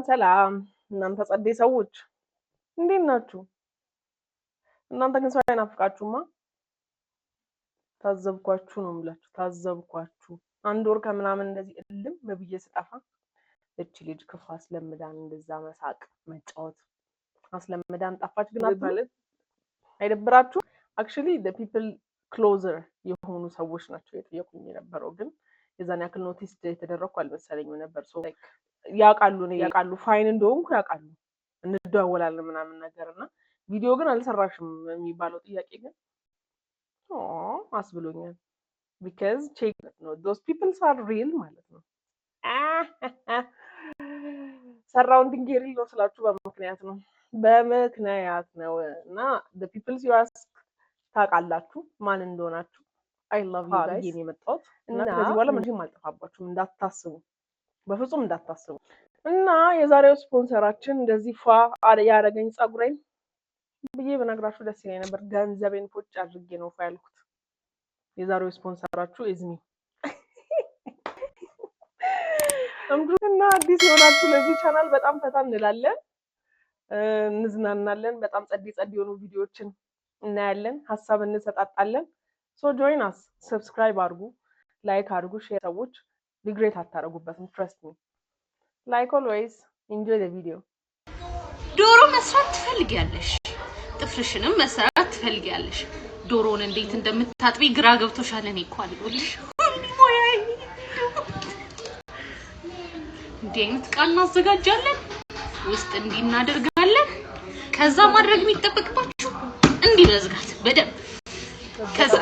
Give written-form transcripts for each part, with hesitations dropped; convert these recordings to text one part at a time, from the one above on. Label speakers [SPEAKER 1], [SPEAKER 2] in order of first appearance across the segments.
[SPEAKER 1] ሰላም እናንተ ጸዴ ሰዎች እንዴት ናችሁ? እናንተ ግን ሰው አይናፍቃችሁማ? ታዘብኳችሁ ነው የምላችሁ። ታዘብኳችሁ። አንድ ወር ከምናምን እንደዚህ እልም ብዬ ስጠፋ እቺ ልጅ ክፉ አስለምዳን እንደዛ መሳቅ መጫወት አስለምዳን ጠፋች። ግን አትባለት አይደብራችሁ? actually the people closer የሆኑ ሰዎች ናቸው የጠየቁኝ የነበረው ግን የዛን ያክል ኖቲስ የተደረኩ አልመሰለኝም ነበር። ሶ ላይክ ያውቃሉ ፋይን እንደሆንኩ ያውቃሉ እንደዋወላለን ምናምን ነገርና ቪዲዮ ግን አልሰራሽም የሚባለው ጥያቄ ግን አስብሎኛል። because check no those people are real ማለት ነው። ሰራውንዲንግ ሪል ነው ስላችሁ በምክንያት ነው እና the people you ask ታውቃላችሁ ማን እንደሆናችሁ። I love you guys ይሄን የመጣሁት እና ከዚህ በኋላ ምንም አልጠፋባችሁም እንዳታስቡ በፍጹም እንዳታስቡ። እና የዛሬው ስፖንሰራችን እንደዚህ ፏ ያደረገኝ ፀጉሬን ብዬ በነግራችሁ ደስ ይለኝ ነበር። ገንዘቤን ፎጭ አድርጌ ነው ፏ ያልኩት። የዛሬው ስፖንሰራችሁ ኢዝሚ እና አዲስ የሆናችሁ ለዚህ ቻናል በጣም ፈታ እንላለን፣ እንዝናናለን። በጣም ጸዲ የሆኑ ቪዲዮዎችን እናያለን፣ ሀሳብ እንሰጣጣለን። ሶ ጆይን አስ፣ ሰብስክራይብ አድርጉ፣ ላይክ አድርጉ። ሼር ሰዎች ሪግሬት አታረጉበትም። ትረስት ሚ ላይክ ኦልዌይስ ኢንጆይ ዘ ቪዲዮ።
[SPEAKER 2] ዶሮ መስራት ትፈልጊያለሽ? ጥፍርሽንም መስራት ትፈልጊያለሽ? ዶሮን እንዴት እንደምታጥቢ ግራ ገብቶሻል? እኔ እኮ አልኩልሽ። እንዲህ አይነት ቃል እናዘጋጃለን፣ ውስጥ እንዲህ እናደርጋለን። ከዛ ማድረግ የሚጠበቅባችሁ እንዲህ መዝጋት በደንብ ከዛ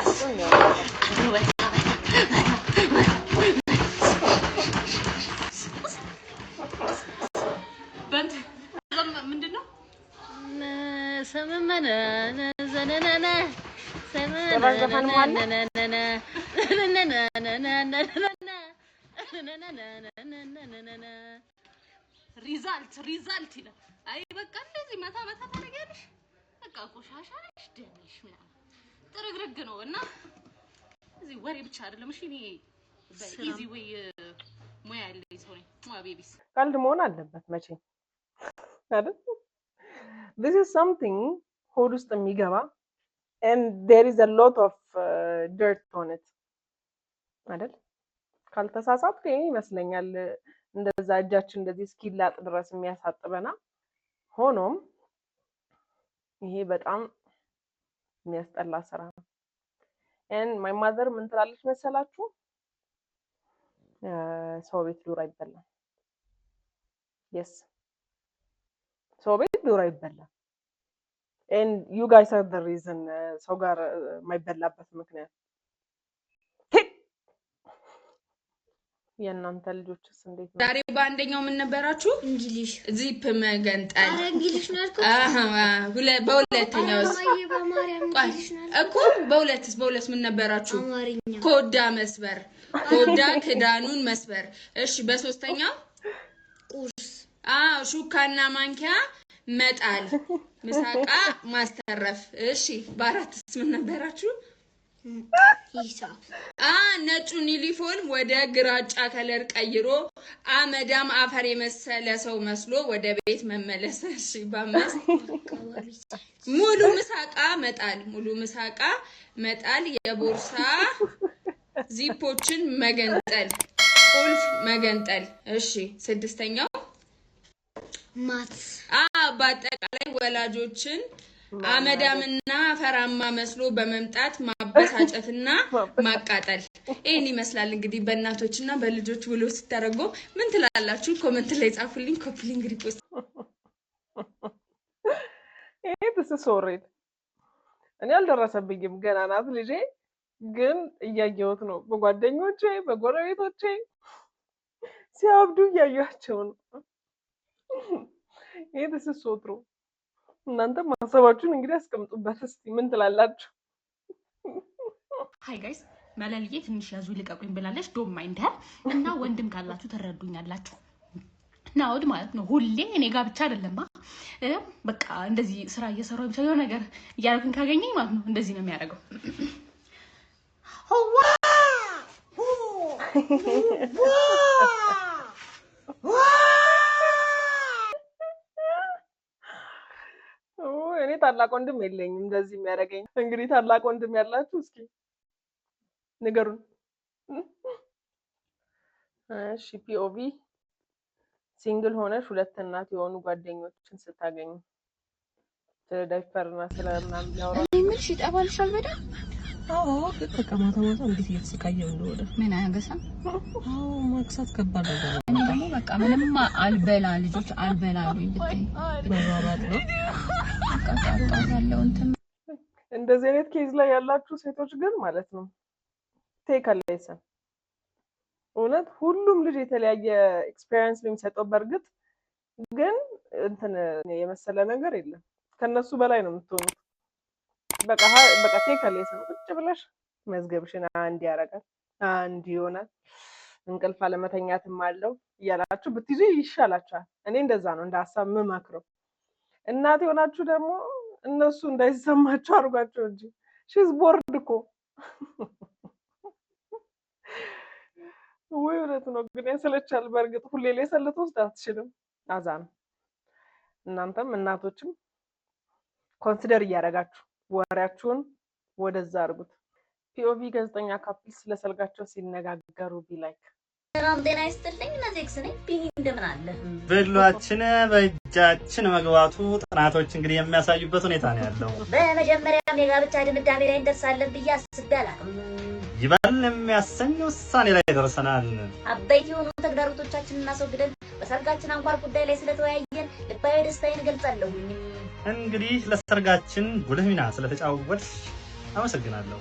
[SPEAKER 2] ምንድነው ሰመመነ ዘነነነ ሪዛልት ይላል። አይ በቃ እንደዚህ መታ ታደርጊያለሽ። በቃ ቆሻሻ ነሽ ደምሽ ምናምን ጥርግርግ ነው እና እዚህ ወሬ ብቻ አይደለም። እሺ እኔ በኢዚ ወይ ሙያ ያለኝ ሰው ነኝ። ቤቢስ
[SPEAKER 1] ቀልድ መሆን አለበት መቼ አይደል? this is something ሆድ ውስጥ የሚገባ and there is a lot of dirt on it አይደል? ካልተሳሳትኩ ይመስለኛል እንደዛ እጃችን እንደዚህ እስኪላጥ ድረስ የሚያሳጥበና ሆኖም ይሄ በጣም የሚያስጠላ ስራ ነው። and my mother ምን ትላለች መሰላችሁ? ሰው ቤት ዶሮ አይበላም። yes ሰው ቤት ዶሮ አይበላም። and you guys are the reason ሰው ጋር የማይበላበት ምክንያት። የእናንተ ልጆችስ እንዴት ነው?
[SPEAKER 2] ዛሬ በአንደኛው ምን ነበራችሁ?
[SPEAKER 3] እንግሊሽ
[SPEAKER 2] ዚፕ መገንጠል።
[SPEAKER 3] አረ እንግሊሽ ነው አልኩት።
[SPEAKER 2] በሁለተኛው እኮ በሁለት ምን ነበራችሁ? ኮዳ መስበር፣ ኮዳ ክዳኑን መስበር። እሺ በሶስተኛው
[SPEAKER 3] ቁርስ
[SPEAKER 2] ሹካና ማንኪያ መጣል፣ ምሳቃ ማስተረፍ። እሺ በአራትስ ምን ነበራችሁ?
[SPEAKER 3] ሂሳብ
[SPEAKER 2] ነጩን ዩኒፎርም ወደ ግራጫ ከለር ቀይሮ አመዳም አፈር የመሰለ ሰው መስሎ ወደ ቤት መመለስ። እሺ በአምስት ሙሉ ምሳቃ መጣል፣ የቦርሳ ዚፖችን መገንጠል፣ ቁልፍ መገንጠል። እሺ ስድስተኛው
[SPEAKER 3] ማት
[SPEAKER 2] በአጠቃላይ ወላጆችን አመዳምና አፈራማ መስሎ በመምጣት ማበሳጨትና ማቃጠል። ይሄን ይመስላል እንግዲህ በእናቶችና በልጆች ውሎ ሲተረጎ ምን ትላላችሁ? ኮሜንት ላይ ጻፉልኝ። ኮፒ ሊንክ ሪፖስት።
[SPEAKER 1] ይሄ ተሰሶሬት እኔ አልደረሰብኝም ገና ናት ልጄ፣ ግን እያየሁት ነው በጓደኞቼ በጎረቤቶቼ ሲያብዱ እያያቸው ነው። ይሄ ተሰሶትሩ እናንተ ማሰባችሁን እንግዲህ አስቀምጡበት እስቲ ምን ትላላችሁ?
[SPEAKER 4] ሃይ ጋይስ መለልዬ ትንሽ ያዙ ልቀቁኝ ብላለች። ዶም ማይንድ እና ወንድም ካላችሁ ተረዱኛላችሁ። ናውድ ማለት ነው። ሁሌ እኔ ጋር ብቻ አይደለም በቃ እንደዚህ ስራ እየሰራሁ ብቻ የሆነ ነገር እያደረኩኝ ካገኘኝ ማለት ነው እንደዚህ ነው የሚያደርገው።
[SPEAKER 1] እኔ ታላቅ ወንድም የለኝም እንደዚህ የሚያደርገኝ። እንግዲህ ታላቅ ወንድም ያላችሁ እስኪ ንገሩን። እሺ ፒኦቪ ሲንግል ሆነሽ ሁለት እናት የሆኑ ጓደኞችን ስታገኙ ስለ ዳይፐርና ስለ ምናምን ያወራ
[SPEAKER 4] ምን ይጠባልሻል በደም
[SPEAKER 5] አዎ በቃ ማታ ማታ እንዴት እየተሰቃየው እንደሆነ
[SPEAKER 4] ምን አያገሳ
[SPEAKER 5] አዎ ማክሳት ከባድ ነገር ነው።
[SPEAKER 4] እኔ ደግሞ በቃ ምንም አልበላ ልጆች አልበላሉኝ ብትይ
[SPEAKER 5] መራራት ነው
[SPEAKER 4] በቃ ያለው እንትን
[SPEAKER 1] እንደዚህ አይነት ኬዝ ላይ ያላችሁ ሴቶች ግን ማለት ነው ቴክ አለይሰን እውነት ሁሉም ልጅ የተለያየ ኤክስፒሪየንስ ነው የሚሰጠው። በርግጥ ግን እንትን የመሰለ ነገር የለም። ከነሱ በላይ ነው የምትሆኑት። በቃ ቴክ አለይሰን ቁጭ ብለሽ መዝገብሽን አንድ ያረጋል አንድ ይሆናል እንቅልፍ አለመተኛትም አለው እያላችሁ ብትይዙ ይሻላችኋል። እኔ እንደዛ ነው እንደ ሀሳብ የምመክረው። እናት የሆናችሁ ደግሞ እነሱ እንዳይሰማቸው አድርጓቸው እንጂ ሺዝ ቦርድ እኮ ወይ እውነት ነው። ግን ያሰለቻል። በእርግጥ ሁሌ ላይ ሰልቶ ውስጥ አትችልም። አዛ ነው። እናንተም እናቶችም ኮንሲደር እያደረጋችሁ ወሬያችሁን ወደዛ አድርጉት። ፒኦቪ ጋዜጠኛ ካፕል ስለሰርጋቸው ሲነጋገሩ ቢላይክ
[SPEAKER 6] ሰላም ጤና ይስጥልኝ። ነዜክስ ነኝ። ቢኒ እንደምን አለ?
[SPEAKER 7] ብሏችን በእጃችን መግባቱ ጥናቶች እንግዲህ የሚያሳዩበት ሁኔታ ነው ያለው።
[SPEAKER 6] በመጀመሪያም የጋብቻ ድምዳሜ ላይ እንደርሳለን ብዬ አስቤ አላውቅም።
[SPEAKER 7] ይበል የሚያሰኝ ውሳኔ ላይ ደርሰናል።
[SPEAKER 6] አበይት የሆኑ ተግዳሮቶቻችንን እናስወግደን በሰርጋችን አንኳር ጉዳይ ላይ ስለተወያየን ልባዊ ደስታዬን እገልጻለሁኝ።
[SPEAKER 7] እንግዲህ ለሰርጋችን ጉልህ ሚና ስለተጫወትሽ አመሰግናለሁ።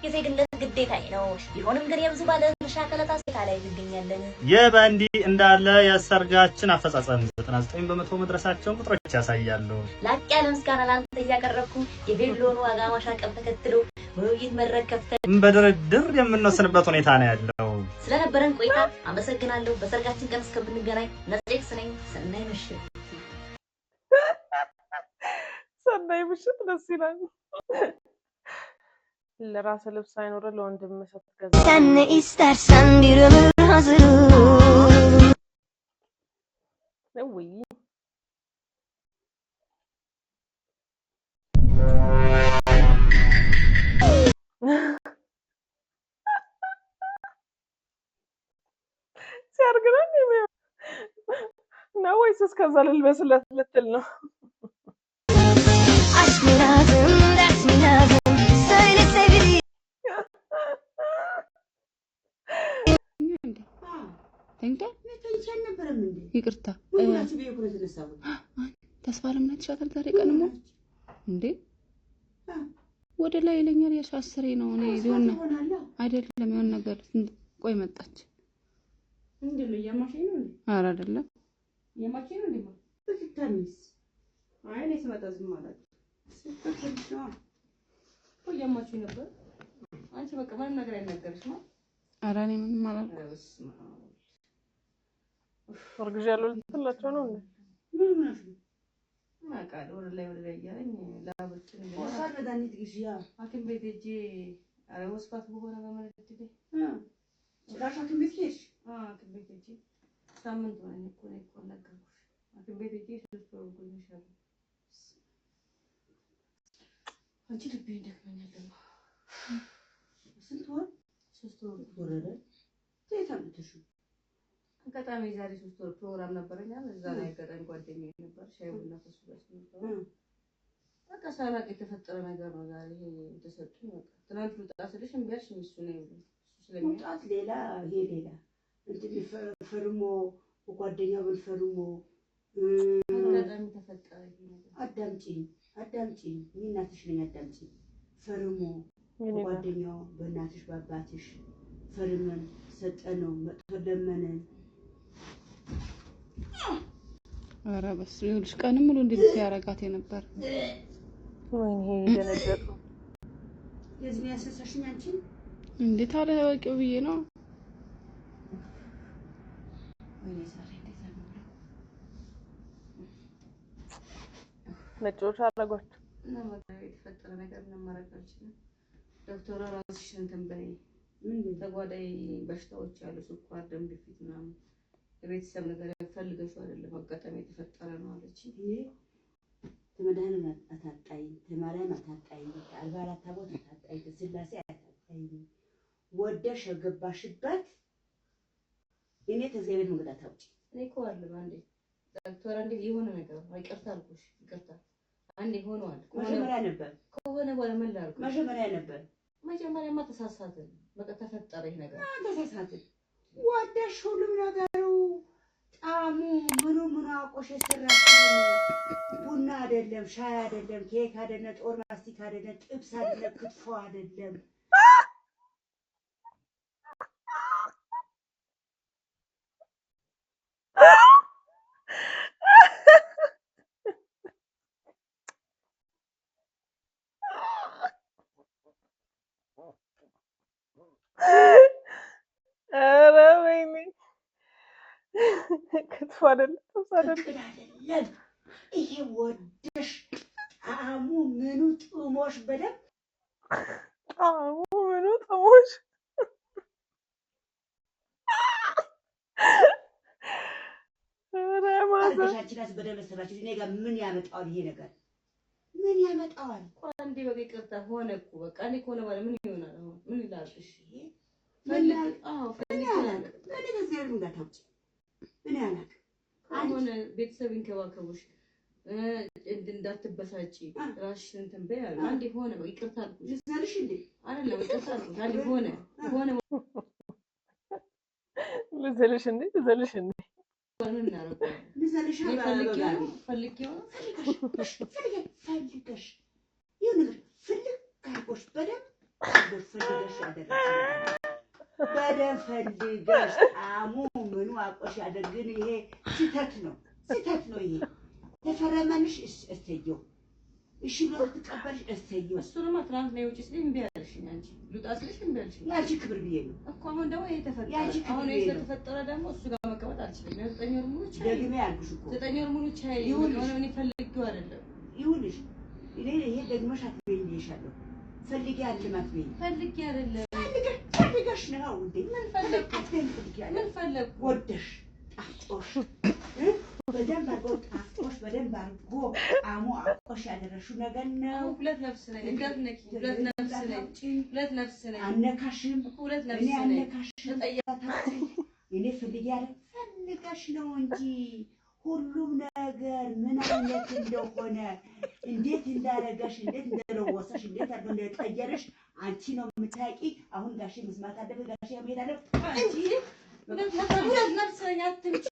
[SPEAKER 6] የዜግነት ግዴታዬ ነው። ቢሆንም ግን የብዙ ባለድርሻ አካላት ሴታ ላይ እንገኛለን።
[SPEAKER 7] ይህ በእንዲህ እንዳለ የሰርጋችን አፈጻጸም 99% መድረሳቸውን ቁጥሮች ያሳያሉ።
[SPEAKER 6] ላቅ ያለ ምስጋና ላንተ እያቀረብኩ የቬሎን ዋጋ ማሻቀብ ተከትሎ በውይይት መድረክ ከፍተን
[SPEAKER 7] በድርድር የምንወስንበት ሁኔታ ነው ያለው።
[SPEAKER 6] ስለነበረን ቆይታ አመሰግናለሁ። በሰርጋችን ቀን እስከምንገናኝ ነዜክስ ነኝ። ሰናይ ምሽት።
[SPEAKER 1] ሰናይ ምሽት ደስ ይላል። ለራስ ልብስ አይኖር ለወንድም ሰጥገዛ
[SPEAKER 8] Sen ne istersen bir ömür hazırım.
[SPEAKER 1] ወይ ሲያርግና ነው ወይስ እስከዛ ልልበስለት ልትል ነው?
[SPEAKER 8] Aşk mı lazım, ders mi lazım? Söyle sevdiğim.
[SPEAKER 4] ይቅርታ ተስፋ ለምናት ሻታል ዛሬ ቀንሞ እንዴ ወደ ላይ ይለኛል። ያሻስሬ ነው እኔ ሊሆን አይደለም የሆነ ነገር ቆይ መጣች እንዴ ነው ያማሽኝ ነው እንዴ? ኧረ አይደለም ያማሽኝ ነው እንዴ? በትታሚስ አይ እኔ ስመጣ ዝም ማለት ነው። ቆይ ያማሽኝ ነበር። አንቺ በቃ ምንም ነገር አይነገርሽ ነው። ኧረ እኔ ምንም አላልኩም።
[SPEAKER 1] ወርግዣለሁ ልትላቸው ነው እንዴ?
[SPEAKER 5] ምን ነው
[SPEAKER 9] ማቃል ወደ ላይ ያለኝ ላብችን ነው ወሳረዳኒት ግሽያ አኪም ቤት እጂ አረ ወስፋት በሆነ በመረጥ ዲዴ ራሻ አኪም ቤት ሄሽ አኪም ቤት እጂ ሳምንት ሆነኝ እኮ ነው እኮ ነገርኩሽ። አኪም ቤት እጂ ሶስት ወር ቆይሻለሁ። አንቺ ልቤ እንደከኛለሁ። ስንት ወር? ሶስት ወር ወረደ። ተይታምጥሽ አጋጣሚ ዛሬ 3 ወር ፕሮግራም ነበርኛ እዛ ላይ አጋጣሚ ጓደኛዬ ነበር ሻይ ቡና ተስበስ ነበር። በቃ ሳላቅ የተፈጠረ ነገር ነው ዛሬ ይሄ ተሰጥቶኝ በቃ ትናንት ልጣ ስልሽ እምቢያልሽ እሱ ነው ይሉኝ ስለሚጣት ሌላ ይሄ ሌላ እንትን ፈርሞ ጓደኛው በልፈርሞ አጋጣሚ ተፈጠረ ይሄ ነገር። አዳምጪኝ እኔ እናትሽ ነኝ። አዳምጪኝ ፈርሞ ጓደኛው በእናትሽ በአባትሽ ፈርመን ሰጠነው መጥቶ ለመነን።
[SPEAKER 4] ኧረ በስ ይኸውልሽ ቀንም ሙሉ እንዴት ያረጋት የነበር
[SPEAKER 1] ወይኔ ደነገጡ።
[SPEAKER 9] የዚህ ያሰሳሽኝ አንቺ
[SPEAKER 4] እንዴት አለ ወቂው ብዬ ነው።
[SPEAKER 9] ወይኔ ዛሬ እንዴት ነው
[SPEAKER 1] ነጮች አደረጓቸው
[SPEAKER 9] እና ማለት የተፈጠረ ነገር ምን ማድረግ አልችልም። ዶክተር ራስሽን እንትን በይ ተጓዳኝ በሽታዎች ያሉ ስኳር፣ ደም ግፊት ምናምን የቤተሰብ ነገር ፈልገሽው አይደለም አጋጣሚ የተፈጠረ ነው አለች።
[SPEAKER 10] ተመዳን አታጣይ ተማሪያም አታጣይ አልባራት ታቦት አታጣይ ስላሴ አታጣይ ወደሽ ገባሽበት እኔ ተዘይበል መግዳት አውጪ
[SPEAKER 9] እኔ እኮ አለ አንዴ ዶክተር አንዴ የሆነ ነገር ይቅርታ አልኩሽ ይቅርታ አንዴ ሆኗል
[SPEAKER 10] መጀመሪያ ነበር
[SPEAKER 9] ከሆነ በኋላ ምን ላድርግ
[SPEAKER 10] መጀመሪያማ
[SPEAKER 9] ተሳሳትን በቃ ተፈጠረ ይሄ ነገር
[SPEAKER 10] ተሳሳትን ወደሽ ሁሉም ነገሩ ጣሙ ምኑ አቆሽ ሰራሽ ቡና አይደለም ሻይ አይደለም ኬክ አይደለም ጦር ማስቲካ አይደለም ጥብስ አይደለም ክትፎ አይደለም
[SPEAKER 1] ክትፎ አይደለም ጥብስ
[SPEAKER 10] አይደለም ይሄ ወደሽ ጣሙ ምኑ ጥሞሽ በደም
[SPEAKER 1] ጣሙ ምኑ ጥሞሽ
[SPEAKER 10] አርገሻችላስ በደም ሰራችሁ እኔ ጋር ምን ያመጣዋል ይሄ ነገር ምን ያመጣዋል
[SPEAKER 9] አንዴ በቃ ይቅርታ ሆነ እኮ በቃ እኔ ከሆነ ባለ ምን ይሆናል አሁን ምን ይላልሽ
[SPEAKER 10] ምን እንደዚህ ያለው እንዳታውጪ ምን ያላክ
[SPEAKER 9] አሁን ቤተሰብ ይንከባከቡሽ እንዳትበሳጪ ራስሽን እንትን በይ አንዴ ሆነ በቃ ይቅርታ አልኩሽ
[SPEAKER 10] ልዘልሽ እንዴ
[SPEAKER 9] አይደለም ይቅርታ አልኩሽ አንዴ ሆነ
[SPEAKER 10] ልዘልሽ እንዴ
[SPEAKER 9] ምን እናደርጋለን
[SPEAKER 10] ልዘልሽ
[SPEAKER 9] ፈልጌው
[SPEAKER 10] ፈልገሽ ይሁን ፈልግ ካርቦሽ በደም ፈልገሽ ያደረግሽ በደም ፈልገሽ አሙ ምኑ አቆሽ ያደርግን ይሄ ስህተት ነው ይሄ ተፈረመንሽ እስተየው እሺ ብሎ ተቀበልሽ እስተየው
[SPEAKER 9] እሱንማ ትናንት ነው ውጪ ስለኝ እምቢ አለሽኝ አንቺ ሉጣ ስለሽ እምቢ አለሽኝ
[SPEAKER 10] ያቺ ክብር ብዬ ነው
[SPEAKER 9] እኮ አሁን ደግሞ ይሄ ተፈጠረ አሁን ይሄ ተፈጠረ ደግሞ እሱ ጋር መቀመጥ አልችልም 9 ወር ሙሉ ቻይ
[SPEAKER 10] ደግሜ ያልኩሽ እኮ
[SPEAKER 9] 9 ወር ሙሉ ቻይ የሆነ ምን ፈልጌው አይደለም
[SPEAKER 10] ይሁንሽ ይሄ ደግመሽ አትበይኝ ይሻለው ፈልጌ አልማት በይ
[SPEAKER 9] ፈልጌ አይደለም
[SPEAKER 10] ፈልገሽ ነው እንዴ
[SPEAKER 9] ምን ፈለግኩ ምን ፈለግኩ
[SPEAKER 10] ወደሽ ጣፍጦሽ በደንብ አድርጎ ጣፍጦሽ በደንብ አድርጎ አሙ አቆሽ ያደረሽው ነገር ነው
[SPEAKER 9] ሁለት ነፍስ ነኝ እንደነኪ ሁለት ነፍስ ነኝ
[SPEAKER 10] አነካሽም
[SPEAKER 9] ሁለት ነፍስ ነኝ
[SPEAKER 10] አነካሽም እኔ ፈልጌ አይደል ፈልገሽ ነው እንጂ ሁሉም ነገር ምን አይነት እንደሆነ እንዴት እንዳረጋሽ እንዴት እንደለወሰሽ እንዴት አድርጎ እንደቀየረሽ አንቺ ነው የምታውቂ አሁን ጋሼ መስማት አለበት ጋሼ መሄድ አለበት አንቺ
[SPEAKER 9] ሁለት ነፍስ ነኝ አትምጪ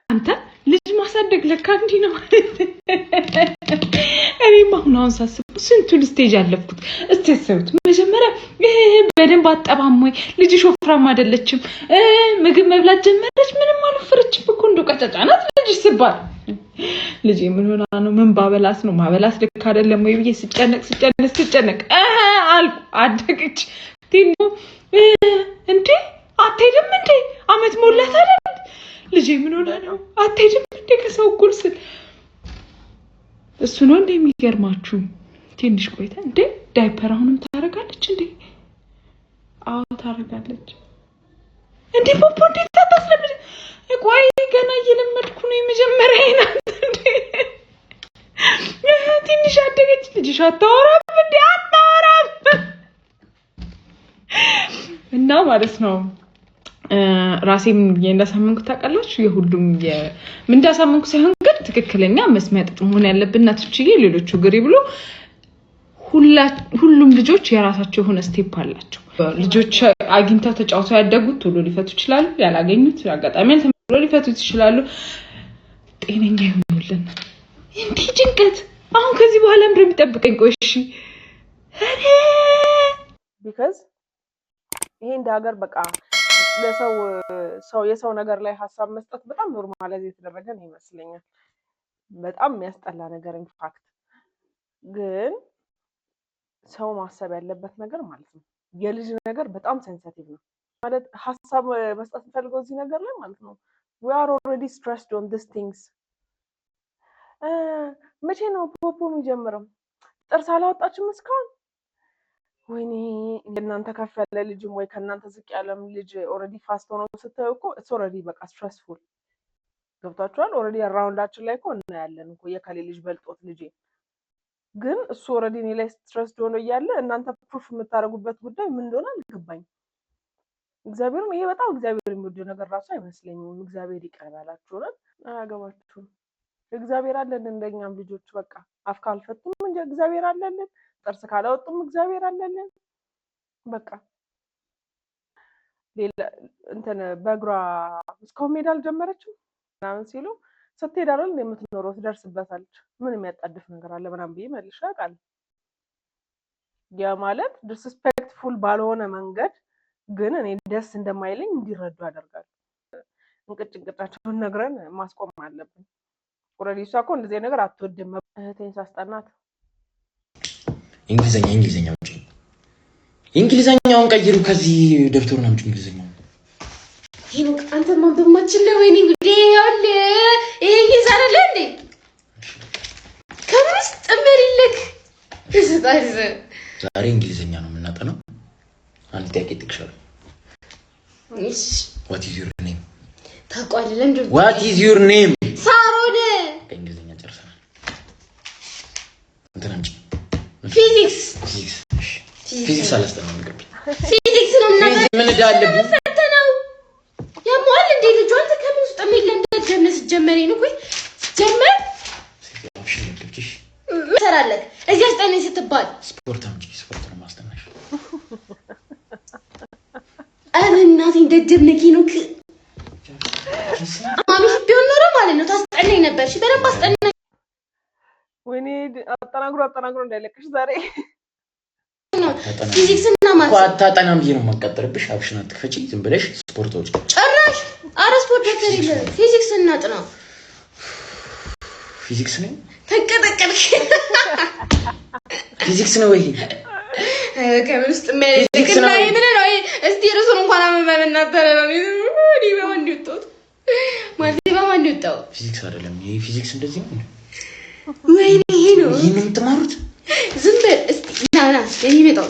[SPEAKER 4] አንተ ልጅ ማሳደግ ለካ እንዲህ ነው እኔም አሁን ሳስብ ስንቱን ስቴጅ አለፍኩት እስቲ ያሰብኩት መጀመሪያ በደንብ አጠባሞይ ልጅ ወፍራም አይደለችም ምግብ መብላት ጀመረች ምንም አልወፈረችም እኮ እንደው ቀጫጫ ናት ልጅ ሲባል ልጅ ምን ሆና ነው ምን ባበላስ ነው ማበላስ ልክ አይደለም ወይ ብዬ ስጨነቅ አልኩ አደገች ቲኖ እንዴ አትሄድም እንዴ አመት ሞላት አይደል ልጅ ምን ሆና ነው አትሄድም እንዴ ከሰው እኩል ስል እሱ ነው እንደሚገርማችሁ ትንሽ ቆይታ እንዴ ዳይፐር አሁንም ታረጋለች እንዴ አዎ ታረጋለች እንዴ ፖፖ እንዴ ታታስለምድ ቆይ ገና እየለመድኩ ነው የመጀመሪያ አይናት እንዴ ትንሽ አደገች ልጅሽ አታወራም እንዴ አታወራም እና ማለት ነው ራሴን እንዳሳመንኩ ታውቃላችሁ የሁሉም ምን እንዳሳመንኩ ሳይሆን ግን ትክክለኛ መስሚያ ጥጥ መሆን ያለብን እናቶችዬ ሌሎቹ ግሪ ብሎ ሁሉም ልጆች የራሳቸው ሆነ ስቴፕ አላቸው ልጆች አግኝተው ተጫውተው ያደጉት ቶሎ ሊፈቱ ይችላሉ ያላገኙት አጋጣሚ ቶሎ ሊፈቱ ይችላሉ ጤነኛ ይሆኑልን እንዴ ጭንቀት አሁን ከዚህ በኋላ ምንድነው የሚጠብቀኝ ቆይሽ
[SPEAKER 1] because ይሄ እንደ ሀገር በቃ ለሰው የሰው ነገር ላይ ሐሳብ መስጠት በጣም ኖርማላይዝ የተደረገ ነው ይመስለኛል በጣም የሚያስጠላ ነገር ኢንፋክት ግን ሰው ማሰብ ያለበት ነገር ማለት ነው የልጅ ነገር በጣም ሴንሲቲቭ ነው ማለት ሐሳብ መስጠት ፈልገው እዚህ ነገር ላይ ማለት ነው we are already stressed on these things መቼ ነው ፖፖ የሚጀምረው ጥርስ አላወጣችም እስካሁን ወይኔ እናንተ ከፍ ያለ ልጅም ወይ ከናንተ ዝቅ ያለም ልጅ ኦሬዲ ፋስት ሆኖ ስታዩ እኮ it's already በቃ stressful ገብታችኋል ኦሬዲ አራውንዳችን ላይ እኮ እናያለን እኮ የካሌ ልጅ በልጦት ልጅ ግን እሱ ኦሬዲ እኔ ላይ ስትረስ ሆኖ እያለ እናንተ ፕሩፍ የምታረጉበት ጉዳይ ምን እንደሆነ አልገባኝ እግዚአብሔርም ይሄ በጣም እግዚአብሔር የሚወደው ነገር ራሱ አይመስለኝም እግዚአብሔር ይቀበላችሁ ነው አያገባችሁም እግዚአብሔር አለን እንደኛም ልጆች በቃ አፍ ካልፈቱም እንጂ እግዚአብሔር አለን ጥርስ ካላወጡም እግዚአብሔር አለን በቃ ሌላ እንትን በእግሯ እስካሁን ሜዳ አልጀመረችም ምናምን ሲሉ ስትሄድ አይደል የምትኖረው ትደርስበታለች ምን የሚያጣድፍ ነገር አለ ምናምን ብዬ መልሼ አውቃለሁ ያ ማለት ዲስሪስፔክትፉል ባልሆነ መንገድ ግን እኔ ደስ እንደማይለኝ እንዲረዱ ያደርጋል እንቅጭቅጫቸውን ነግረን ማስቆም አለብን ኦሬዲ እሷ እኮ እንደዚህ ነገር አትወድም እህቴን ሳስጠናት
[SPEAKER 11] እንግሊዘኛ ውጪ እንግሊዘኛውን ቀይሩ ከዚህ ደብተሩን አምጪ እንግሊዘኛውን
[SPEAKER 2] ሄኖክ አንተ ማንበብ ማችል ነው ወይኔ ጉዴ ያለ ይሄ ይዛራል እንዴ ከምንስ ጥምሪልክ ይስጣዝ
[SPEAKER 11] ዛሬ እንግሊዘኛ ነው የምናጠናው አንድ ጥያቄ ትክሻለህ
[SPEAKER 2] እሺ
[SPEAKER 11] what is your name
[SPEAKER 2] ታቋለ ለምንድን
[SPEAKER 11] what is your name
[SPEAKER 2] ሳሮን
[SPEAKER 11] እንግሊዘኛ ጨርሰናል እንትን አምጪ ፊዚክስ አላስተማርም ገብ
[SPEAKER 2] ፊዚክስ ነው
[SPEAKER 11] ምን እንዳለብኝ
[SPEAKER 2] ፈተናው ያሟል እንዴ ልጅ አንተ ከምን ውስጥ የሚለን ደጀነስ ጀመረኝ ነው ወይ ጀመር ሰራለክ እዚህ አስጠነኝ ስትባል
[SPEAKER 11] ስፖርት አምጪ ስፖርት ነው ማስተማር
[SPEAKER 2] እናቴ ደጀነኪ ነው ማሚ ቢሆን ኖሮ ማለት ነው ታስጠነኝ ነበር እሺ በደንብ አስጠነኝ
[SPEAKER 1] ወይኔ አጠናግሮ እንዳይለቅሽ ዛሬ
[SPEAKER 2] ፊዚክስ እና ማትስ
[SPEAKER 11] አታጠናም ብዬ ነው የማቀጥርብሽ አብሽን አትክፈጪ ዝም ብለሽ ስፖርት ወጪ
[SPEAKER 2] ጭራሽ አረ ስፖርት ዶክተር ይለ ፊዚክስ እናጥና
[SPEAKER 11] ፊዚክስ ነው
[SPEAKER 2] ተቀጠቀልሽ
[SPEAKER 11] ፊዚክስ ነው ወይ
[SPEAKER 2] ከምን ውስጥ መልክና ምን ነው እስቲ ርሱን እንኳን አመመን ነበር ነው ዲ በወንድ ይወጣው ማለት በማን ይወጣው
[SPEAKER 11] ፊዚክስ አይደለም ይሄ ፊዚክስ እንደዚህ ነው
[SPEAKER 2] ወይኔ ይሄ ነው
[SPEAKER 11] ይሄን ተማሩት
[SPEAKER 2] ዝም በል እስቲ ናና የሚመጣው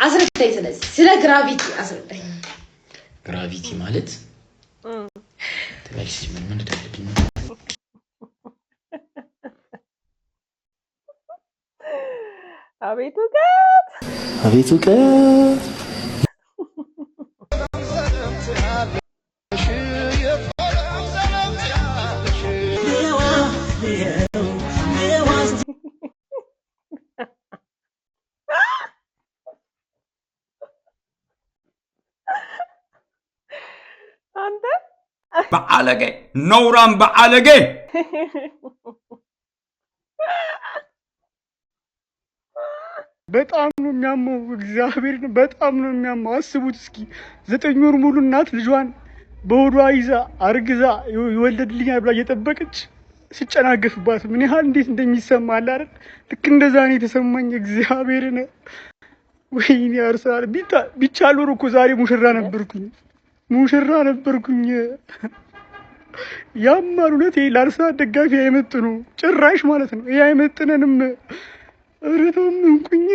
[SPEAKER 2] አስረዳኝ ስለ ግራቪቲ አስረዳኝ
[SPEAKER 11] ግራቪቲ ማለት ተባይስ ምን እንደተደረገ
[SPEAKER 1] አቤቱ ቀት አንተ
[SPEAKER 12] በአለጌ ነውራም በአለጌ
[SPEAKER 13] በጣም ነው የሚያመው እግዚአብሔር በጣም ነው የሚያመው አስቡት እስኪ 9 ወር ሙሉ እናት ልጇን በሆዷ ይዛ አርግዛ ይወለድልኛል ብላ እየጠበቀች ሲጨናገፍባት ምን ያህል እንዴት እንደሚሰማ አለ አይደል ልክ እንደዛ ነው የተሰማኝ እግዚአብሔርን ወይኔ አርሰናል ቢቻል ኖሮ እኮ ዛሬ ሙሽራ ነበርኩኝ ያማል ሁለት ለአርሰናል ደጋፊ አይመጥኑ ጭራሽ ማለት ነው ይሄ አይመጥነንም እረቶም እንኩኝ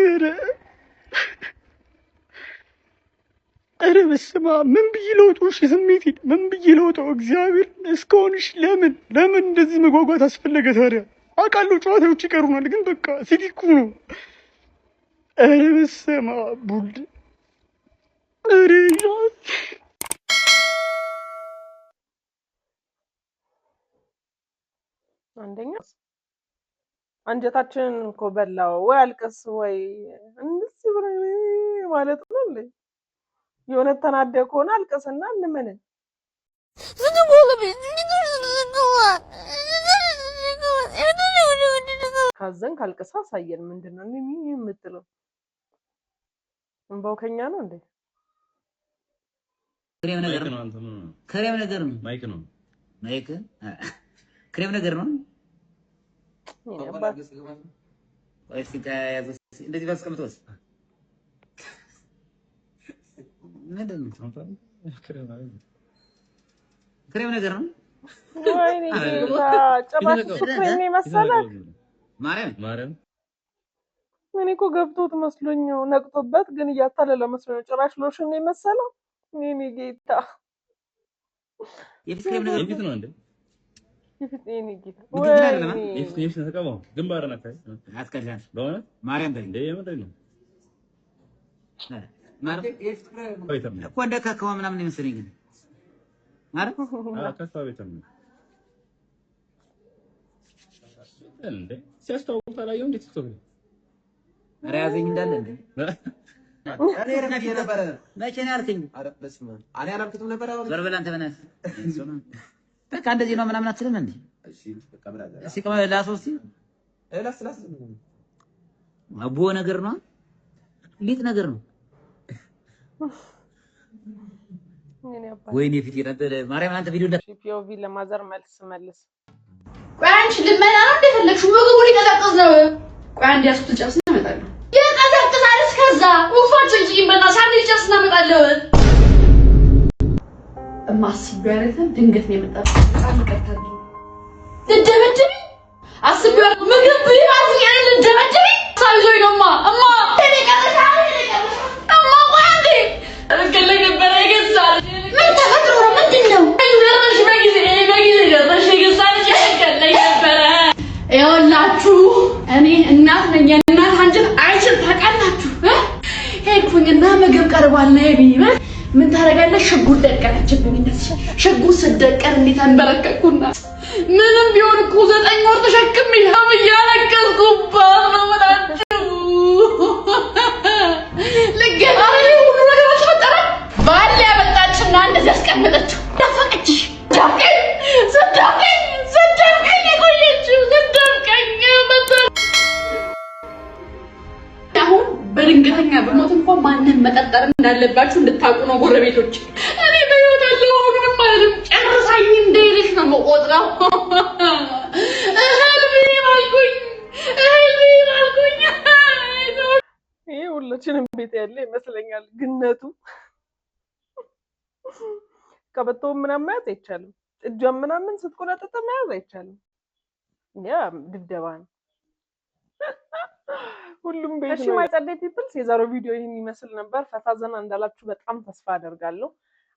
[SPEAKER 13] ኧረ በስመ አብ ምን ብዬ ለውጠው እሺ ስሜቴ ምን ብዬ ለውጠው እግዚአብሔር እስካሁንሽ ለምን እንደዚህ መጓጓት አስፈለገ ታዲያ አውቃለሁ ጨዋታዎች ይቀሩናል ግን በቃ ሲቲኩ ነው ኧረ በስመ አብ ቡልድ ኧረ
[SPEAKER 1] አንደኛ አንጀታችንን እኮ በላው ወይ አልቀስ ወይ እንደዚህ ብለ ማለት ነው እንዴ የሆነ ተናደደ ከሆነ አልቀስና እንመን ካዘን ካልቀሳ ሳየን ምንድነው የምትለው እንባው ከኛ ነው እንዴ
[SPEAKER 14] ክሬም ነገር ነው ማይክ ክሬም ነገር ነው ወይስ ከያዘስ እንደዚህ ባስቀምጠውስ ምንድን ነው? ክሬም ነገር ነው።
[SPEAKER 1] ወይኔ ጌታ ጭራሽ ክሬም መሰለህ?
[SPEAKER 14] ማርያም
[SPEAKER 1] እኔ እኮ ገብቶት መስሎኝ ነው ነቅቶበት፣ ግን እያታለለ መስሎኝ ጭራሽ ሎሽን ነው የመሰለው። ወይኔ ጌታ
[SPEAKER 14] የፊት ክሬም ነገር ነው እንዴ?
[SPEAKER 1] የፊት የኔ ጌታ
[SPEAKER 14] የፊት ተቀባው ግንባርና ታይ አትከዳን በእውነት ማርያም በል እንዴ የምንድን ነው እኮ እንደ ካካዋ ምናምን ይመስለኝ ግን አረ ካካዋ ቤተም እንዴ ሲያስተዋውቁ ታላየው እንዴ ቲክቶክ ላይ አረ ያዘኝ እንዳለ እንዴ አሬ ረናፊ ነበር መቼ ነው ያልከኝ? አረ በስመ አብ አለ ያላልኩትም ነበር። አሁን ዘርበላ አንተ በእናትህ በቃ እንደዚህ ነው ምናምን አትልም እንዴ? እሺ በቃ ብራዳ እሺ ከመላ ሶስቲ ላስ አቦ ነገር ነው ሊጥ ነገር ነው። ወይኔ ፊት ይረደለ ማርያም አንተ ቪዲዮ እንደ
[SPEAKER 1] ፒኦቪ ለማዘር መልስ
[SPEAKER 4] ቆይ አንቺ ልመና ነው እንደፈለግሽው ምግቡ ሊቀዘቅዝ ነው። ቆይ አንዴ ያስኩት ጨርስ እናመጣለሁ። ይቀዘቅዛል እስከዛ ውፋችን ይመና ሳንል ጨርስ እናመጣለሁ። ማስቢያ አይደለም ድንገት ነው የመጣው። በጣም ይቀርታል። ትደበደቢ አስቢያ ምግብ ቢያዝ ያለ ትደበደቢ ሳይዞይ ነውማ እማ ተነቀረሻ እማ ቆንዴ አረከለ ነበር ይገዛል። ምን ተፈጥሮ ነው? ምንድነው? ይደረሽ በጊዜ ይደረሽ ይገዛል ይከለ ነበር። ይኸውላችሁ እኔ እናት ነኝ። እናት አንቺን አይችል ታውቃላችሁ። ሄድኩኝና ምግብ ቀርቧል ነው ቢበል ምን ታረጋለሽ? ሽጉጥ ደቀነችብኝ። እንደዚህ ሽጉጥ ስደቀን እንዴት አንበረከኩና ምንም ቢሆን እኮ 9 ወር ተሸክም ይሄው እያለቀስኩባት ነው ማለት ለገባሪ ሁሉ ነገር ተፈጠረ። ባል ያመጣችና እንደዚህ አስቀመጠችው። ደፈቀችሽ ዳቀኝ ሰደቀኝ ቆየችው ሰደቀኝ መጣ። አሁን በድንገተኛ በሞት እንኳን ማንን መጠርጠር እንዳለባችሁ እንድታውቁ ነው ጎረቤቶች። እኔ በህይወት ያለው አሁንም ማለት ጨርሳኝ እንደሄደሽ ነው የምቆጥረው።
[SPEAKER 1] ይሄ ሁላችንም ቤት ያለ ይመስለኛል። ግነቱ ቀበቶ ምናምን መያዝ አይቻልም። እጇን ምናምን ስትቆነጥጥ መያዝ አይቻልም። ያ ድብደባ ነው። ሁሉም ቤት ነው። እሺ ማይ ጸደይ ፒፕልስ የዛሬው ቪዲዮ ይሄን ይመስል ነበር። ፈታ ዘና እንዳላችሁ በጣም ተስፋ አደርጋለሁ።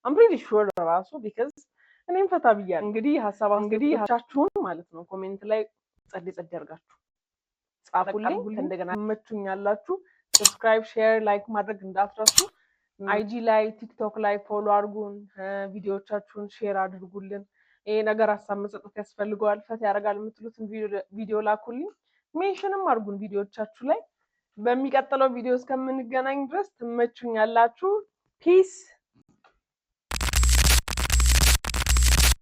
[SPEAKER 1] አም ፕሪቲ ሹር ራሱ ቢካዝ እኔም ፈታ ብያለሁ። እንግዲህ ሀሳባችሁን ማለት ነው ኮሜንት ላይ ጸደይ አድርጋችሁ ጻፉልኝ። እንደገና መቹኛላችሁ። ሰብስክራይብ፣ ሼር፣ ላይክ ማድረግ እንዳትረሱ። አይጂ ላይ ቲክቶክ ላይ ፎሎ አድርጉን። ቪዲዮዎቻችሁን ሼር አድርጉልን። ይሄ ነገር ሀሳብ መስጠት ያስፈልገዋል፣ ፈታ ያደርጋል የምትሉትን ቪዲዮ ላኩልኝ። ሜንሽንም አድርጉን ቪዲዮዎቻችሁ ላይ። በሚቀጥለው ቪዲዮ እስከምንገናኝ ድረስ ትመቹኛላችሁ። ፒስ